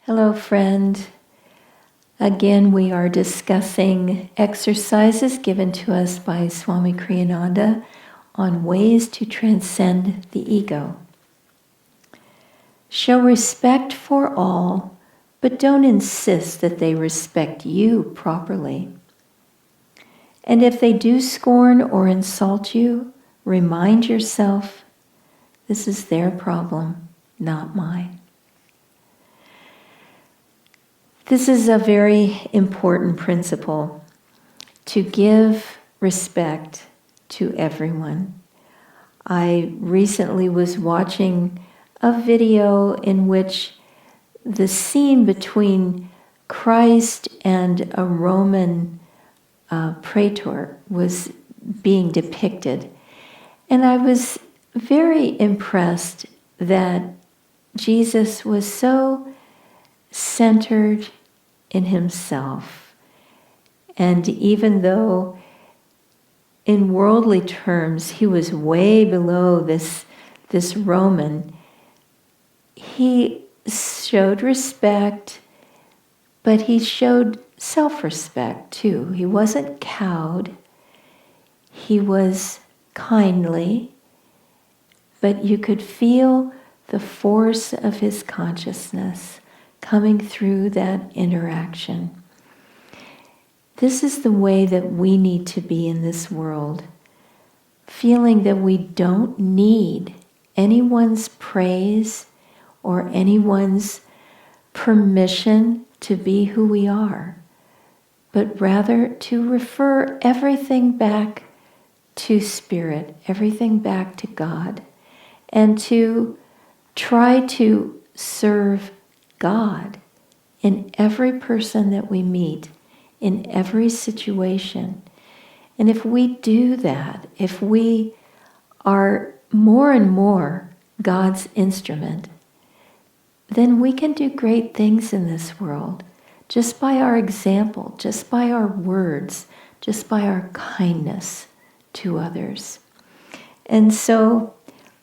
Hello, friend. Again, we are discussing exercises given to us by Swami Kriyananda on ways to transcend the ego. Show respect for all, but don't insist that they respect you properly. And if they do scorn or insult you, remind yourself, this is their problem, not mine. This is a very important principle, to give respect to everyone. I recently was watching a video in which the scene between Christ and a Roman praetor was being depicted. And I was very impressed that Jesus was so centered in himself. And even though in worldly terms he was way below this Roman, he showed respect, but he showed self-respect too. He wasn't cowed. He was kindly, but you could feel the force of his consciousness coming through that interaction. This is the way that we need to be in this world, feeling that we don't need anyone's praise or anyone's permission to be who we are, but rather to refer everything back to Spirit, everything back to God, and to try to serve God in every person that we meet, in every situation. And if we do that, if we are more and more God's instrument, then we can do great things in this world, just by our example, just by our words, just by our kindness to others. And so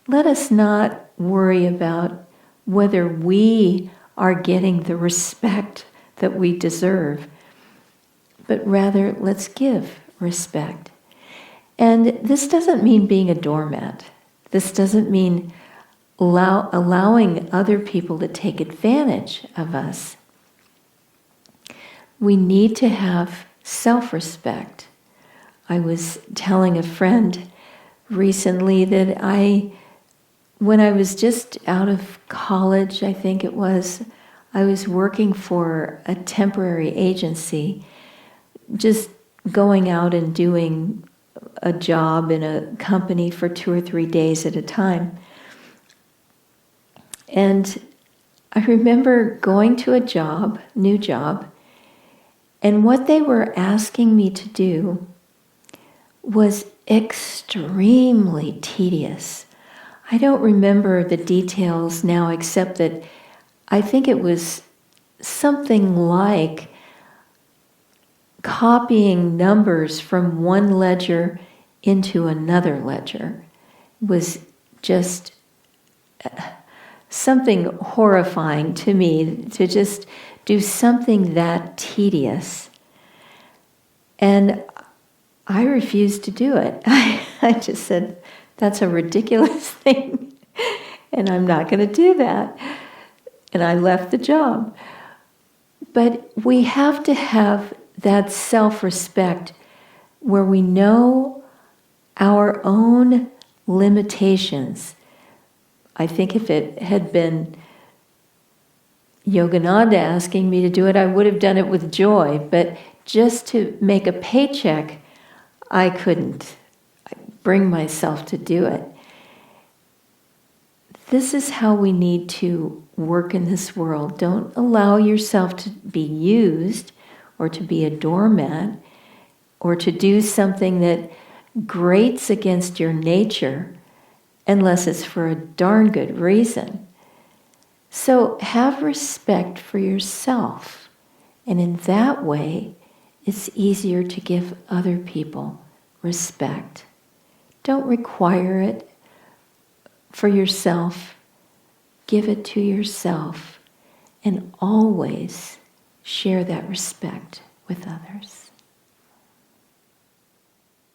let us not worry about whether we are getting the respect that we deserve, but rather let's give respect. And this doesn't mean being a doormat. This doesn't mean allowing other people to take advantage of us. We need to have self-respect. I was telling a friend recently that when I was just out of college, I think it was, I was working for a temporary agency, just going out and doing a job in a company for 2 or 3 days at a time. And I remember going to a new job, and what they were asking me to do was extremely tedious. I don't remember the details now, except that I think it was something like copying numbers from one ledger into another ledger. It was just something horrifying to me to just do something that tedious. And I refused to do it. I just said, that's a ridiculous thing, and I'm not going to do that. And I left the job. But we have to have that self-respect where we know our own limitations. I think if it had been Yogananda asking me to do it, I would have done it with joy. But just to make a paycheck, I couldn't bring myself to do it. This is how we need to work in this world. Don't allow yourself to be used or to be a doormat or to do something that grates against your nature unless it's for a darn good reason. So have respect for yourself, and in that way it's easier to give other people respect. Don't require it for yourself. Give it to yourself. and always share that respect with others.